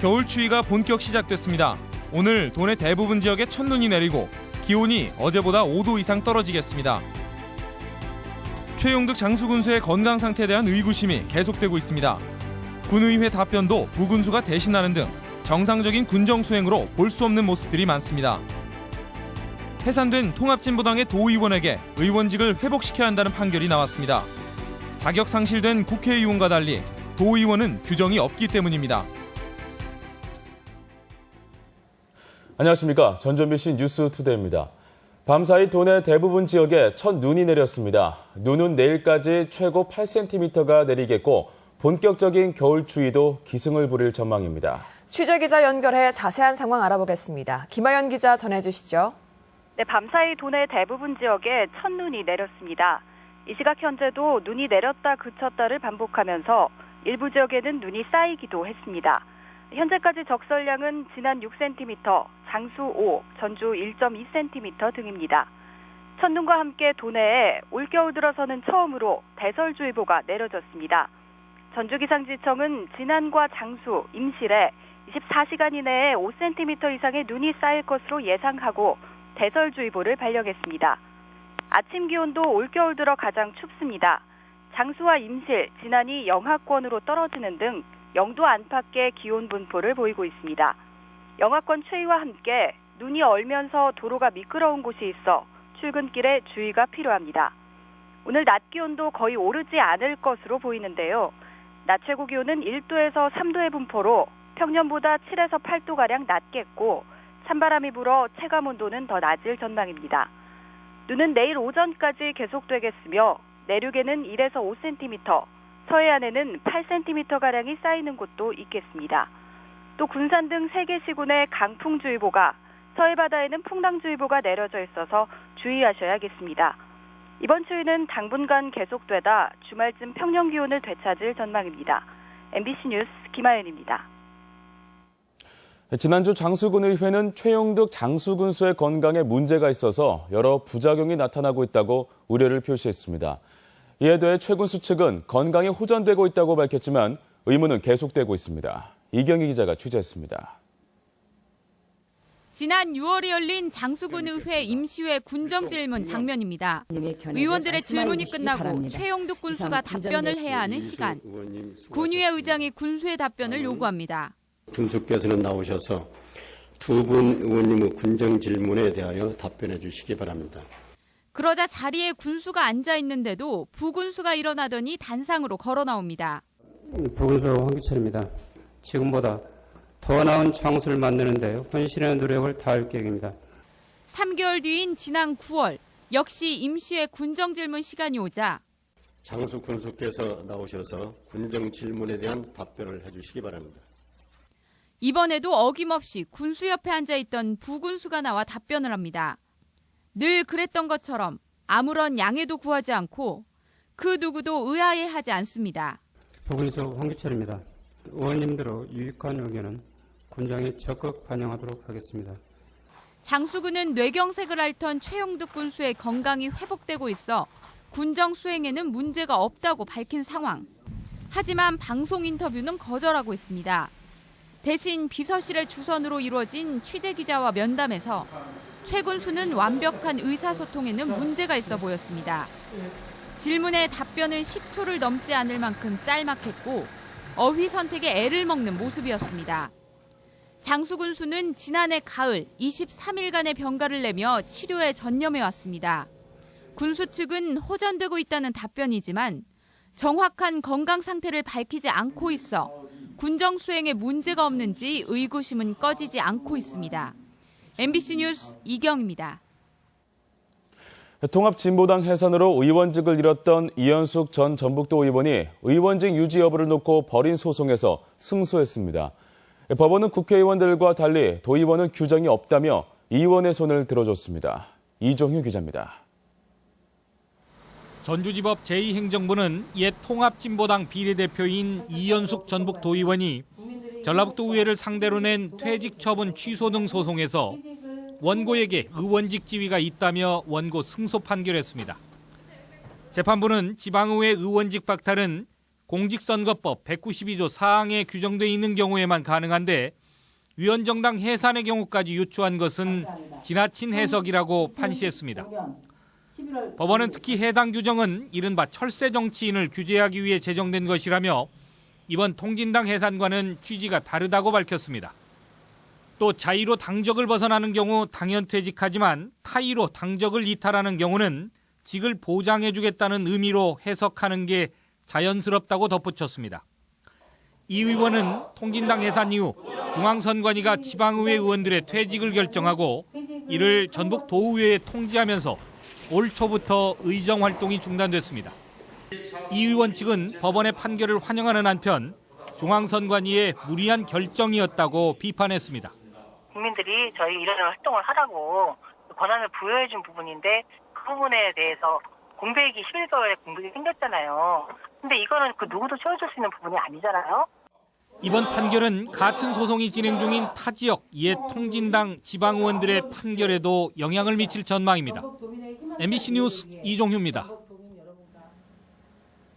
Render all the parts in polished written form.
겨울 추위가 본격 시작됐습니다. 오늘 도내 대부분 지역에 첫눈이 내리고 기온이 어제보다 5도 이상 떨어지겠습니다. 최용득 장수군수의 건강 상태에 대한 의구심이 계속되고 있습니다. 군의회 답변도 부군수가 대신하는 등 정상적인 군정 수행으로 볼 수 없는 모습들이 많습니다. 해산된 통합진보당의 도의원에게 의원직을 회복시켜야 한다는 판결이 나왔습니다. 자격 상실된 국회의원과 달리 도의원은 규정이 없기 때문입니다. 안녕하십니까. 전종빈씨 뉴스투데이입니다. 밤사이 도내 대부분 지역에 첫 눈이 내렸습니다. 눈은 내일까지 최고 8cm가 내리겠고 본격적인 겨울 추위도 기승을 부릴 전망입니다. 취재기자 연결해 자세한 상황 알아보겠습니다. 김하연 기자 전해주시죠. 네, 밤사이 도내 대부분 지역에 첫눈이 내렸습니다. 이 시각 현재도 눈이 내렸다 그쳤다를 반복하면서 일부 지역에는 눈이 쌓이기도 했습니다. 현재까지 적설량은 진안 6cm, 장수 5, 전주 1.2cm 등입니다. 첫눈과 함께 도내에 올겨울 들어서는 처음으로 대설주의보가 내려졌습니다. 전주기상지청은 진안과 장수, 임실에 24시간 이내에 5cm 이상의 눈이 쌓일 것으로 예상하고 대설주의보를 발령했습니다. 아침 기온도 올겨울 들어 가장 춥습니다. 장수와 임실, 진안이 영하권으로 떨어지는 등 영도 안팎의 기온 분포를 보이고 있습니다. 영하권 추위와 함께 눈이 얼면서 도로가 미끄러운 곳이 있어 출근길에 주의가 필요합니다. 오늘 낮 기온도 거의 오르지 않을 것으로 보이는데요. 낮 최고 기온은 1도에서 3도의 분포로 평년보다 7에서 8도가량 낮겠고 찬바람이 불어 체감 온도는 더 낮을 전망입니다. 눈은 내일 오전까지 계속되겠으며 내륙에는 1에서 5cm, 서해안에는 8cm가량이 쌓이는 곳도 있겠습니다. 또 군산 등 3개 시군에 강풍주의보가, 서해바다에는 풍랑주의보가 내려져 있어서 주의하셔야겠습니다. 이번 추위는 당분간 계속되다 주말쯤 평년 기온을 되찾을 전망입니다. MBC 뉴스 김하연입니다. 지난주 장수군의회는 최용득 장수군수의 건강에 문제가 있어서 여러 부작용이 나타나고 있다고 우려를 표시했습니다. 이에 대해 최 군수 측은 건강이 호전되고 있다고 밝혔지만 의문은 계속되고 있습니다. 이경희 기자가 취재했습니다. 지난 6월에 열린 장수군의회 임시회 군정질문 장면입니다. 의원들의 질문이 끝나고 최용득 군수가 답변을 해야 하는 시간. 군의회 의장이 군수의 답변을 요구합니다. 군수께서는 나오셔서 두 분 의원님의 군정 질문에 대하여 답변해 주시기 바랍니다. 그러자 자리에 군수가 앉아 있는데도 부군수가 일어나더니 단상으로 걸어 나옵니다. 부군수 황기철입니다. 지금보다 더 나은 장수를 만드는 데 헌신의 노력을 다할 계획입니다. 3개월 뒤인 지난 9월 역시 임시회 군정질문 시간이 오자 장수 군수께서 나오셔서 군정 질문에 대한 답변을 해주시기 바랍니다. 이번에도 어김없이 군수 옆에 앉아있던 부군수가 나와 답변을 합니다. 늘 그랬던 것처럼 아무런 양해도 구하지 않고 그 누구도 의아해하지 않습니다. 부군수 황기철입니다. 의원님들의 유익한 의견은 군장에 적극 반영하도록 하겠습니다. 장수군은 뇌경색을 앓던 최용득 군수의 건강이 회복되고 있어 군정 수행에는 문제가 없다고 밝힌 상황. 하지만 방송 인터뷰는 거절하고 있습니다. 대신 비서실의 주선으로 이루어진 취재기자와 면담에서 최 군수는 완벽한 의사소통에는 문제가 있어 보였습니다. 질문에 답변은 10초를 넘지 않을 만큼 짤막했고 어휘 선택에 애를 먹는 모습이었습니다. 장수 군수는 지난해 가을 23일간의 병가를 내며 치료에 전념해왔습니다. 군수 측은 호전되고 있다는 답변이지만 정확한 건강 상태를 밝히지 않고 있어 군정 수행에 문제가 없는지 의구심은 꺼지지 않고 있습니다. MBC 뉴스 이경입니다. 통합진보당 해산으로 의원직을 잃었던 이현숙 전 전북도 의원이 의원직 유지 여부를 놓고 벌인 소송에서 승소했습니다. 법원은 국회의원들과 달리 도의원은 규정이 없다며 의원의 손을 들어줬습니다. 이종휴 기자입니다. 전주지법 제2행정부는 옛 통합진보당 비례대표인 이현숙 전북도의원이 전라북도 의회를 상대로 낸 퇴직 처분 취소 등 소송에서 원고에게 의원직 지위가 있다며 원고 승소 판결했습니다. 재판부는 지방의회 의원직 박탈은 공직선거법 192조 4항에 규정돼 있는 경우에만 가능한데 위원정당 해산의 경우까지 유추한 것은 지나친 해석이라고 판시했습니다. 법원은 특히 해당 규정은 이른바 철새 정치인을 규제하기 위해 제정된 것이라며 이번 통진당 해산과는 취지가 다르다고 밝혔습니다. 또 자의로 당적을 벗어나는 경우 당연퇴직하지만 타의로 당적을 이탈하는 경우는 직을 보장해주겠다는 의미로 해석하는 게 자연스럽다고 덧붙였습니다. 이 의원은 통진당 해산 이후 중앙선관위가 지방의회 의원들의 퇴직을 결정하고 이를 전북 도의회에 통지하면서 올 초부터 의정 활동이 중단됐습니다. 이 의원 측은 법원의 판결을 환영하는 한편 중앙선관위의 무리한 결정이었다고 비판했습니다. 국민들이 저희 이런 활동을 하라고 권한을 부여해 준 부분인데 그 부분에 대해서 공백이 11개월에 공백이 생겼잖아요. 근데 이거는 그 누구도 채워줄 수 있는 부분이 아니잖아요. 이번 판결은 같은 소송이 진행 중인 타 지역 옛 통진당 지방의원들의 판결에도 영향을 미칠 전망입니다. MBC 뉴스 이종휴입니다.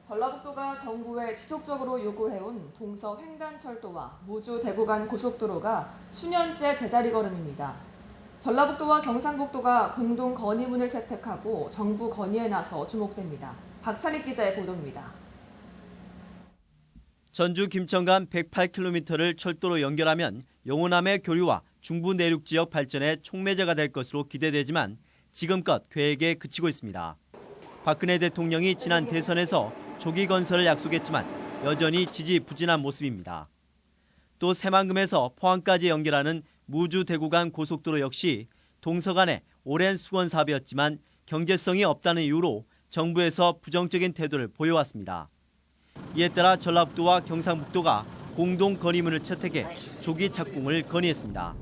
전라북도가 정부에 지속적으로 요구해온 동서 횡단철도와 무주 대구 간 고속도로가 수년째 제자리 걸음입니다. 전라북도와 경상북도가 공동 건의문을 채택하고 정부 건의에 나서 주목됩니다. 박찬익 기자의 보도입니다. 전주 김천 간 108km를 철도로 연결하면 영호남의 교류와 중부 내륙 지역 발전에 촉매제가 될 것으로 기대되지만 지금껏 계획에 그치고 있습니다. 박근혜 대통령이 지난 대선에서 조기 건설을 약속했지만 여전히 지지부진한 모습입니다. 또 새만금에서 포항까지 연결하는 무주 대구 간 고속도로 역시 동서 간의 오랜 수건 사업이었지만 경제성이 없다는 이유로 정부에서 부정적인 태도를 보여왔습니다. 이에 따라 전라북도와 경상북도가 공동 건의문을 채택해 조기 착공을 건의했습니다.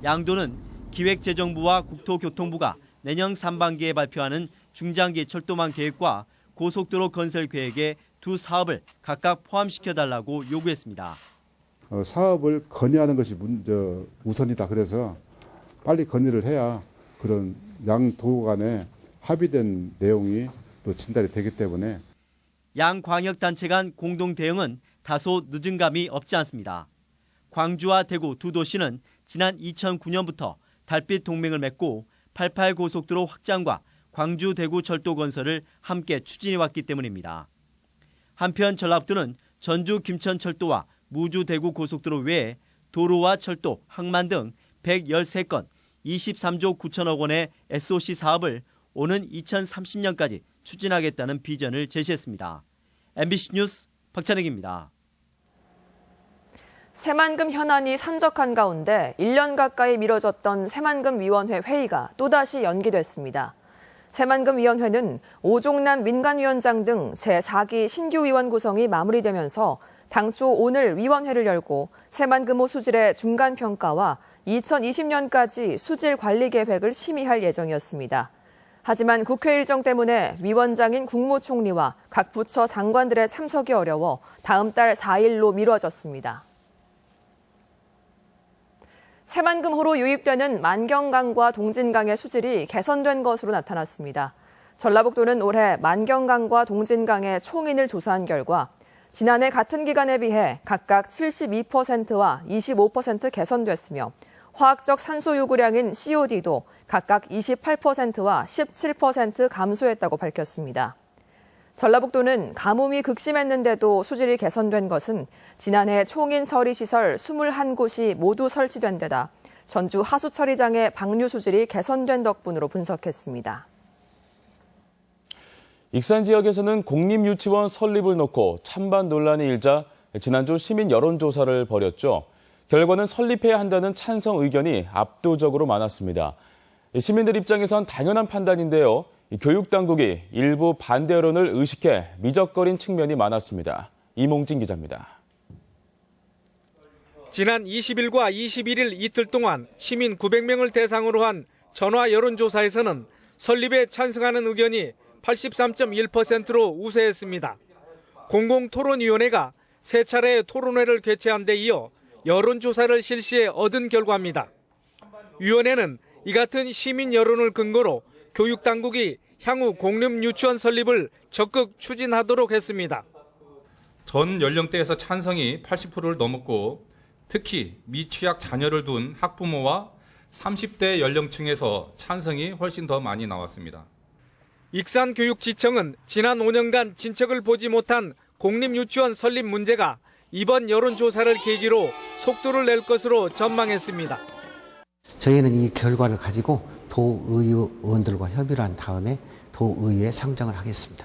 양도는 기획재정부와 국토교통부가 내년 상반기에 발표하는 중장기 철도망 계획과 고속도로 건설 계획에 두 사업을 각각 포함시켜달라고 요구했습니다. 사업을 건의하는 것이 우선이다. 그래서 빨리 건의를 해야 그런 양도 간에 합의된 내용이 또 진달이 되기 때문에 양 광역단체 간 공동 대응은 다소 늦은 감이 없지 않습니다. 광주와 대구 두 도시는 지난 2009년부터 달빛 동맹을 맺고 88 고속도로 확장과 광주 대구 철도 건설을 함께 추진해왔기 때문입니다. 한편 전라북도는 전주 김천 철도와 무주 대구 고속도로 외에 도로와 철도, 항만 등 113건 23조 9천억 원의 SOC 사업을 오는 2030년까지 추진하겠다는 비전을 제시했습니다. MBC 뉴스 박찬익입니다. 새만금 현안이 산적한 가운데 1년 가까이 미뤄졌던 새만금 위원회 회의가 또다시 연기됐습니다. 새만금 위원회는 오종남 민간위원장 등 제4기 신규 위원 구성이 마무리되면서 당초 오늘 위원회를 열고 새만금호 수질의 중간평가와 2020년까지 수질 관리 계획을 심의할 예정이었습니다. 하지만 국회 일정 때문에 위원장인 국무총리와 각 부처 장관들의 참석이 어려워 다음 달 4일로 미뤄졌습니다. 새만금호로 유입되는 만경강과 동진강의 수질이 개선된 것으로 나타났습니다. 전라북도는 올해 만경강과 동진강의 총인을 조사한 결과 지난해 같은 기간에 비해 각각 72%와 25% 개선됐으며 화학적 산소 요구량인 COD도 각각 28%와 17% 감소했다고 밝혔습니다. 전라북도는 가뭄이 극심했는데도 수질이 개선된 것은 지난해 총인 처리 시설 21곳이 모두 설치된 데다 전주 하수 처리장의 방류 수질이 개선된 덕분으로 분석했습니다. 익산 지역에서는 공립유치원 설립을 놓고 찬반 논란이 일자 지난주 시민 여론조사를 벌였죠. 결과는 설립해야 한다는 찬성 의견이 압도적으로 많았습니다. 시민들 입장에선 당연한 판단인데요. 교육당국이 일부 반대 여론을 의식해 미적거린 측면이 많았습니다. 이몽진 기자입니다. 지난 20일과 21일 이틀 동안 시민 900명을 대상으로 한 전화 여론조사에서는 설립에 찬성하는 의견이 83.1%로 우세했습니다. 공공토론위원회가 세 차례의 토론회를 개최한 데 이어 여론조사를 실시해 얻은 결과입니다. 위원회는 이 같은 시민 여론을 근거로 교육당국이 향후 공립유치원 설립을 적극 추진하도록 했습니다. 전 연령대에서 찬성이 80%를 넘었고 특히 미취학 자녀를 둔 학부모와 30대 연령층에서 찬성이 훨씬 더 많이 나왔습니다. 익산교육지청은 지난 5년간 진척을 보지 못한 공립유치원 설립 문제가 이번 여론조사를 계기로 속도를 낼 것으로 전망했습니다. 저희는 이 결과를 가지고 도의원들과 협의를 한 다음에 도의회에 상정을 하겠습니다.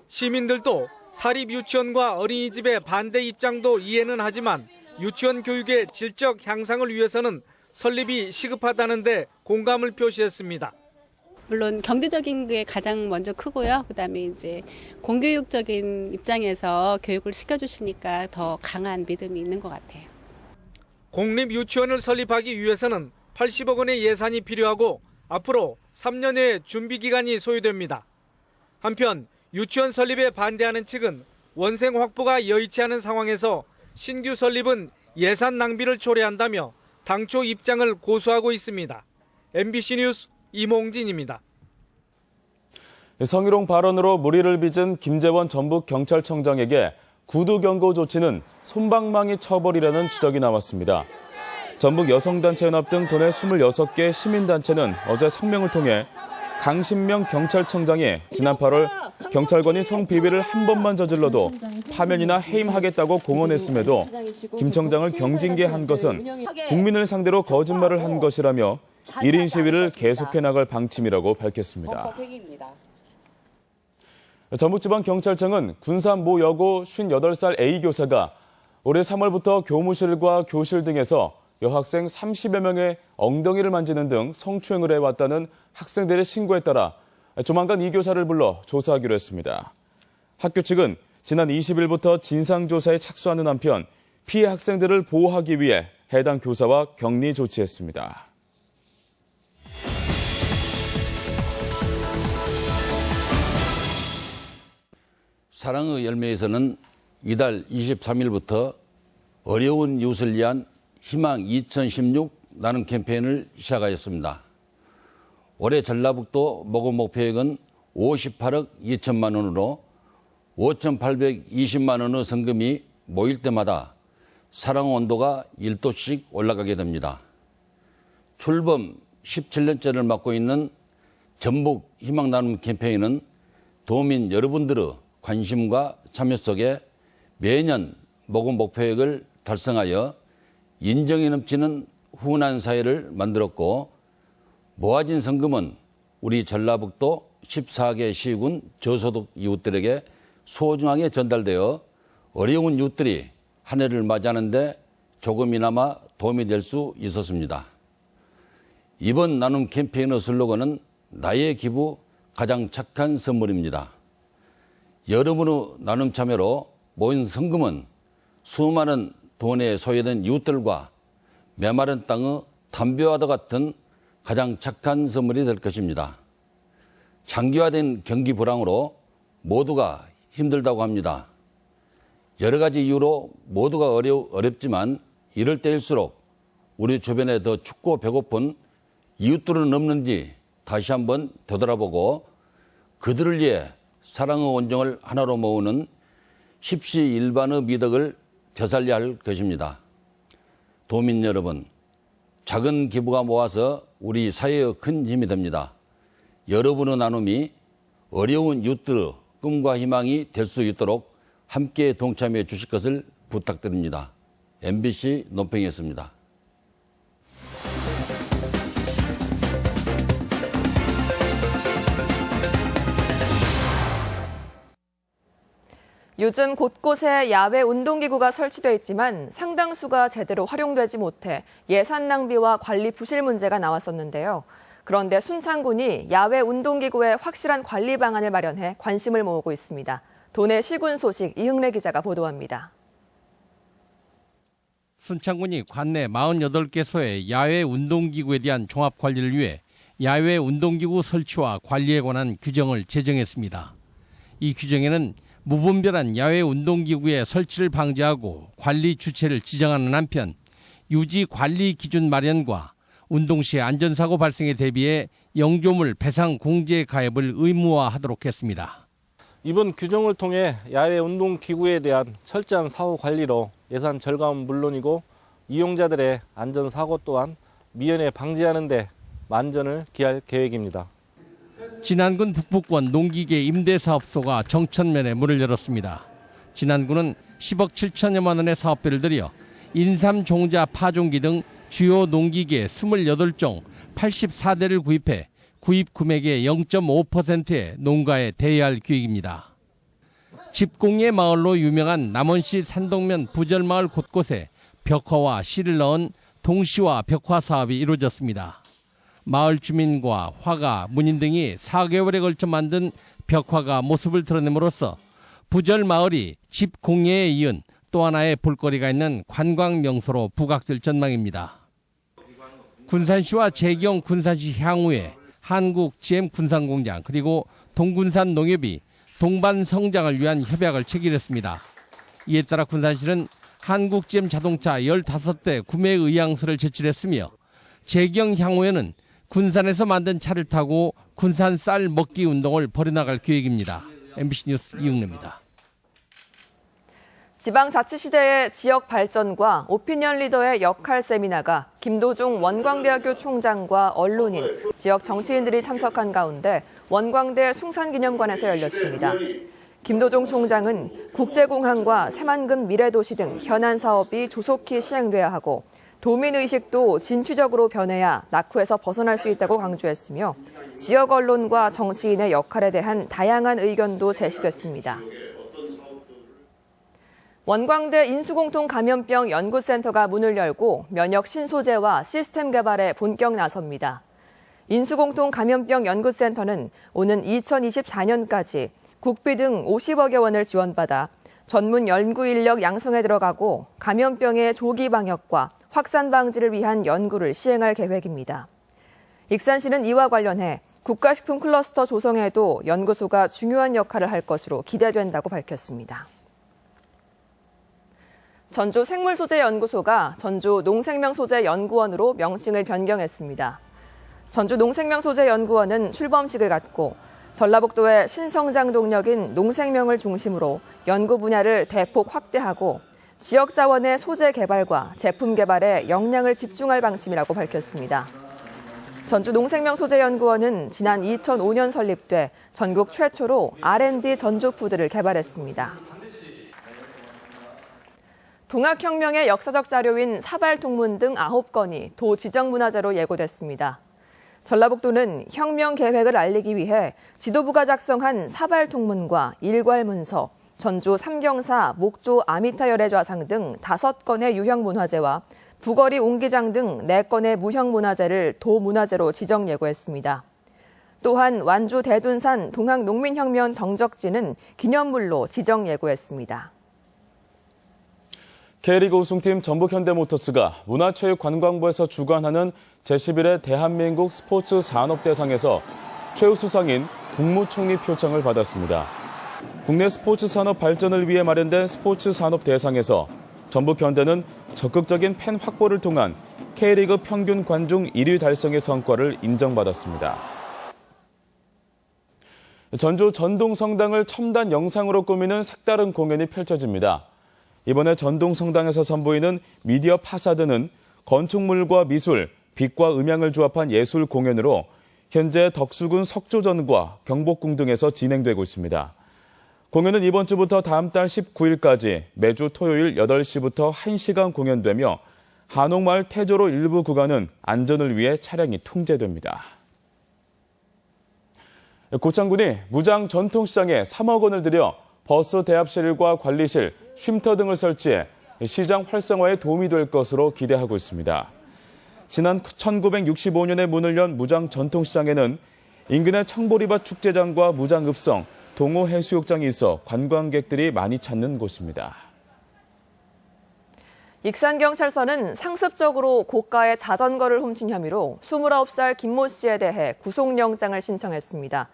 시민들도 사립유치원과 어린이집의 반대 입장도 이해는 하지만 유치원 교육의 질적 향상을 위해서는 설립이 시급하다는데 공감을 표시했습니다. 물론 경제적인 게 가장 먼저 크고요. 그다음에 이제 공교육적인 입장에서 교육을 시켜주시니까 더 강한 믿음이 있는 것 같아요. 공립유치원을 설립하기 위해서는 80억 원의 예산이 필요하고 앞으로 3년의 준비 기간이 소요됩니다. 한편 유치원 설립에 반대하는 측은 원생 확보가 여의치 않은 상황에서 신규 설립은 예산 낭비를 초래한다며 당초 입장을 고수하고 있습니다. MBC 뉴스 이몽진입니다. 성희롱 발언으로 물의를 빚은 김재원 전북경찰청장에게 구두 경고 조치는 솜방망이 처벌이라는 지적이 나왔습니다. 전북 여성단체연합 등 도내 26개 시민단체는 어제 성명을 통해 강신명 경찰청장이 지난 8월 경찰관이 성비위를 한 번만 저질러도 파면이나 해임하겠다고 공언했음에도 김 청장을 경징계한 것은 국민을 상대로 거짓말을 한 것이라며 1인 시위를 계속해 나갈 방침이라고 밝혔습니다. 전북지방경찰청은 군산 모 여고 58살 A교사가 올해 3월부터 교무실과 교실 등에서 여학생 30여 명의 엉덩이를 만지는 등 성추행을 해왔다는 학생들의 신고에 따라 조만간 이 교사를 불러 조사하기로 했습니다. 학교 측은 지난 20일부터 진상조사에 착수하는 한편 피해 학생들을 보호하기 위해 해당 교사와 격리 조치했습니다. 사랑의 열매에서는 이달 23일부터 어려운 이웃을 위한 희망 2016 나눔 캠페인을 시작하였습니다. 올해 전라북도 모금 목표액은 58억 2천만 원으로 5,820만 원의 성금이 모일 때마다 사랑 온도가 1도씩 올라가게 됩니다. 출범 17년째를 맡고 있는 전북 희망 나눔 캠페인은 도민 여러분들의 관심과 참여 속에 매년 모금 목표액을 달성하여 인정이 넘치는 훈훈한 사회를 만들었고 모아진 성금은 우리 전라북도 14개 시군 저소득 이웃들에게 소중하게 전달되어 어려운 이웃들이 한 해를 맞이하는 데 조금이나마 도움이 될 수 있었습니다. 이번 나눔 캠페인의 슬로건은 나의 기부 가장 착한 선물입니다. 여러분의 나눔 참여로 모인 성금은 수많은 돈에 소외된 이웃들과 메마른 땅의 담벼와도 같은 가장 착한 선물이 될 것입니다. 장기화된 경기 불황으로 모두가 힘들다고 합니다. 여러 가지 이유로 모두가 어렵지만 이럴 때일수록 우리 주변에 더 춥고 배고픈 이웃들은 없는지 다시 한번 되돌아보고 그들을 위해 사랑의 온정을 하나로 모으는 십시일반의 미덕을 되살려야 할 것입니다. 도민 여러분, 작은 기부가 모아서 우리 사회의 큰 힘이 됩니다. 여러분의 나눔이 어려운 이웃들의 꿈과 희망이 될 수 있도록 함께 동참해 주실 것을 부탁드립니다. MBC 논평이었습니다. 요즘 곳곳에 야외 운동기구가 설치돼 있지만 상당수가 제대로 활용되지 못해 예산 낭비와 관리 부실 문제가 나왔었는데요. 그런데 순창군이 야외 운동기구의 확실한 관리 방안을 마련해 관심을 모으고 있습니다. 도내 시군 소식 이흥래 기자가 보도합니다. 순창군이 관내 48개소의 야외 운동기구에 대한 종합 관리를 위해 야외 운동기구 설치와 관리에 관한 규정을 제정했습니다. 이 규정에는 무분별한 야외 운동기구의 설치를 방지하고 관리 주체를 지정하는 한편 유지 관리 기준 마련과 운동 시 안전사고 발생에 대비해 영조물 배상 공제 가입을 의무화하도록 했습니다. 이번 규정을 통해 야외 운동기구에 대한 철저한 사후 관리로 예산 절감은 물론이고 이용자들의 안전사고 또한 미연에 방지하는 데 만전을 기할 계획입니다. 진안군 북부권 농기계 임대사업소가 정천면에 문을 열었습니다. 진안군은 10억 7천여만 원의 사업비를 들여 인삼 종자 파종기 등 주요 농기계 28종 84대를 구입해 구입 금액의 0.5%의 농가에 대여할 계획입니다. 집공예 마을로 유명한 남원시 산동면 부절마을 곳곳에 벽화와 실을 넣은 동시화 벽화 사업이 이루어졌습니다. 마을 주민과 화가, 문인 등이 4개월에 걸쳐 만든 벽화가 모습을 드러냄으로써 부절마을이 집공예에 이은 또 하나의 볼거리가 있는 관광 명소로 부각될 전망입니다. 군산시와 재경 군산시 향후에 한국 GM 군산공장 그리고 동군산 농협이 동반 성장을 위한 협약을 체결했습니다. 이에 따라 군산시는 한국 GM 자동차 15대 구매 의향서를 제출했으며 재경 향후에는 군산에서 만든 차를 타고 군산 쌀 먹기 운동을 벌여나갈 계획입니다. MBC 뉴스 이응래입니다. 지방자치시대의 지역 발전과 오피니언 리더의 역할 세미나가 김도중 원광대학교 총장과 언론인, 지역 정치인들이 참석한 가운데 원광대 숭산기념관에서 열렸습니다. 김도중 총장은 국제공항과 새만금 미래도시 등 현안 사업이 조속히 시행돼야 하고 도민의식도 진취적으로 변해야 낙후에서 벗어날 수 있다고 강조했으며 지역 언론과 정치인의 역할에 대한 다양한 의견도 제시됐습니다. 원광대 인수공통 감염병 연구센터가 문을 열고 면역 신소재와 시스템 개발에 본격 나섭니다. 인수공통 감염병 연구센터는 오는 2024년까지 국비 등 50억여 원을 지원받아 전문 연구 인력 양성에 들어가고 감염병의 조기 방역과 확산 방지를 위한 연구를 시행할 계획입니다. 익산시는 이와 관련해 국가식품 클러스터 조성에도 연구소가 중요한 역할을 할 것으로 기대된다고 밝혔습니다. 전주 생물소재연구소가 전주 농생명소재연구원으로 명칭을 변경했습니다. 전주 농생명소재연구원은 출범식을 갖고 전라북도의 신성장 동력인 농생명을 중심으로 연구 분야를 대폭 확대하고 지역 자원의 소재 개발과 제품 개발에 역량을 집중할 방침이라고 밝혔습니다. 전주 농생명소재연구원은 지난 2005년 설립돼 전국 최초로 R&D 전주푸드를 개발했습니다. 동학혁명의 역사적 자료인 사발통문 등 9건이 도 지정문화재로 예고됐습니다. 전라북도는 혁명 계획을 알리기 위해 지도부가 작성한 사발통문과 일괄문서, 전주 삼경사 목조 아미타 열애좌상 등 5건의 유형문화재와 부거리 옹기장 등 4건의 무형문화재를 도문화재로 지정 예고했습니다. 또한 완주 대둔산 동학농민혁명 정적지는 기념물로 지정 예고했습니다. K리그 우승팀 전북현대모터스가 문화체육관광부에서 주관하는 제11회 대한민국 스포츠 산업대상에서 최우수상인 국무총리 표창을 받았습니다. 국내 스포츠 산업 발전을 위해 마련된 스포츠 산업 대상에서 전북현대는 적극적인 팬 확보를 통한 K리그 평균 관중 1위 달성의 성과를 인정받았습니다. 전주 전동성당을 첨단 영상으로 꾸미는 색다른 공연이 펼쳐집니다. 이번에 전동성당에서 선보이는 미디어 파사드는 건축물과 미술, 빛과 음향을 조합한 예술 공연으로 현재 덕수군 석조전과 경복궁 등에서 진행되고 있습니다. 공연은 이번 주부터 다음 달 19일까지 매주 토요일 8시부터 1시간 공연되며 한옥마을 태조로 일부 구간은 안전을 위해 차량이 통제됩니다. 고창군이 무장 전통시장에 3억 원을 들여 버스 대합실과 관리실, 쉼터 등을 설치해 시장 활성화에 도움이 될 것으로 기대하고 있습니다. 지난 1965년에 문을 연 무장 전통시장에는 인근의 청보리밭 축제장과 무장읍성, 동호해수욕장이 있어 관광객들이 많이 찾는 곳입니다. 익산경찰서는 상습적으로 고가의 자전거를 훔친 혐의로 29살 김모 씨에 대해 구속영장을 신청했습니다.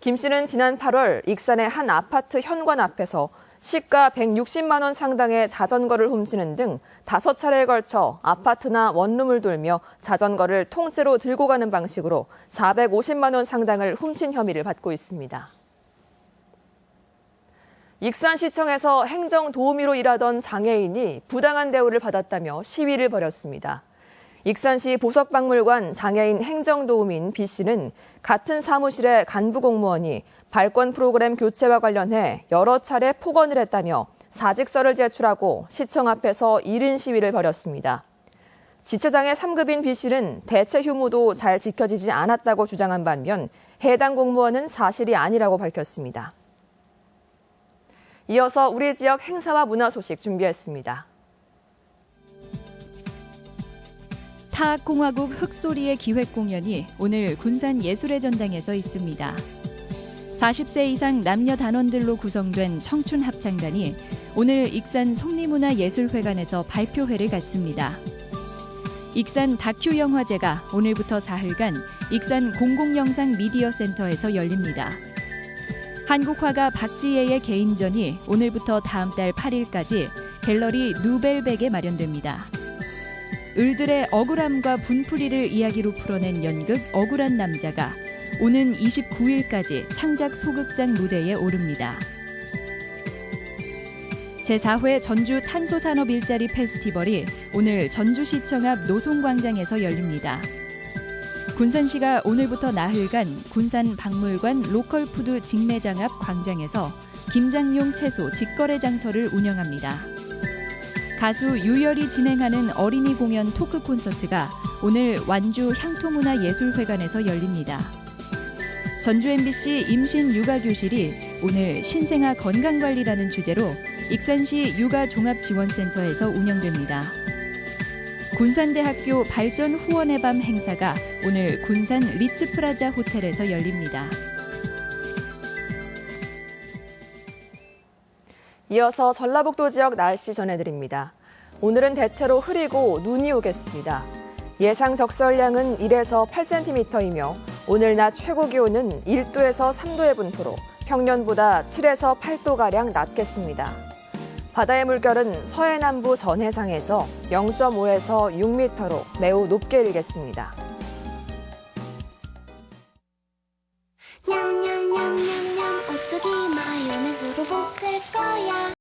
김 씨는 지난 8월 익산의 한 아파트 현관 앞에서 시가 160만 원 상당의 자전거를 훔치는 등 5차례에 걸쳐 아파트나 원룸을 돌며 자전거를 통째로 들고 가는 방식으로 450만 원 상당을 훔친 혐의를 받고 있습니다. 익산시청에서 행정도우미로 일하던 장애인이 부당한 대우를 받았다며 시위를 벌였습니다. 익산시 보석박물관 장애인 행정도우미인 B씨는 같은 사무실의 간부 공무원이 발권 프로그램 교체와 관련해 여러 차례 폭언을 했다며 사직서를 제출하고 시청 앞에서 1인 시위를 벌였습니다. 지체장애 3급인 B씨는 대체 휴무도 잘 지켜지지 않았다고 주장한 반면 해당 공무원은 사실이 아니라고 밝혔습니다. 이어서 우리 지역 행사와 문화 소식 준비했습니다. 타악공화국 흑소리의 기획공연이 오늘 군산 예술의 전당에서 있습니다. 40세 이상 남녀 단원들로 구성된 청춘합창단이 오늘 익산 속리문화예술회관에서 발표회를 갖습니다. 익산 다큐영화제가 오늘부터 사흘간 익산 공공영상 미디어센터에서 열립니다. 한국화가 박지혜의 개인전이 오늘부터 다음 달 8일까지 갤러리 누벨백에 마련됩니다. 을들의 억울함과 분풀이를 이야기로 풀어낸 연극 억울한 남자가 오는 29일까지 창작 소극장 무대에 오릅니다. 제4회 전주 탄소산업 일자리 페스티벌이 오늘 전주시청 앞 노송광장에서 열립니다. 군산시가 오늘부터 나흘간 군산 박물관 로컬푸드 직매장 앞 광장에서 김장용 채소 직거래 장터를 운영합니다. 가수 유열이 진행하는 어린이 공연 토크 콘서트가 오늘 완주 향토문화예술회관에서 열립니다. 전주 MBC 임신 육아교실이 오늘 신생아 건강관리라는 주제로 익산시 육아종합지원센터에서 운영됩니다. 군산대학교 발전 후원의 밤 행사가 오늘 군산 리츠프라자 호텔에서 열립니다. 이어서 전라북도 지역 날씨 전해드립니다. 오늘은 대체로 흐리고 눈이 오겠습니다. 예상 적설량은 1에서 8cm이며 오늘 낮 최고 기온은 1도에서 3도의 분포로 평년보다 7에서 8도가량 낮겠습니다. 바다의 물결은 서해남부 전해상에서 0.5에서 6m로 매우 높게 일겠습니다.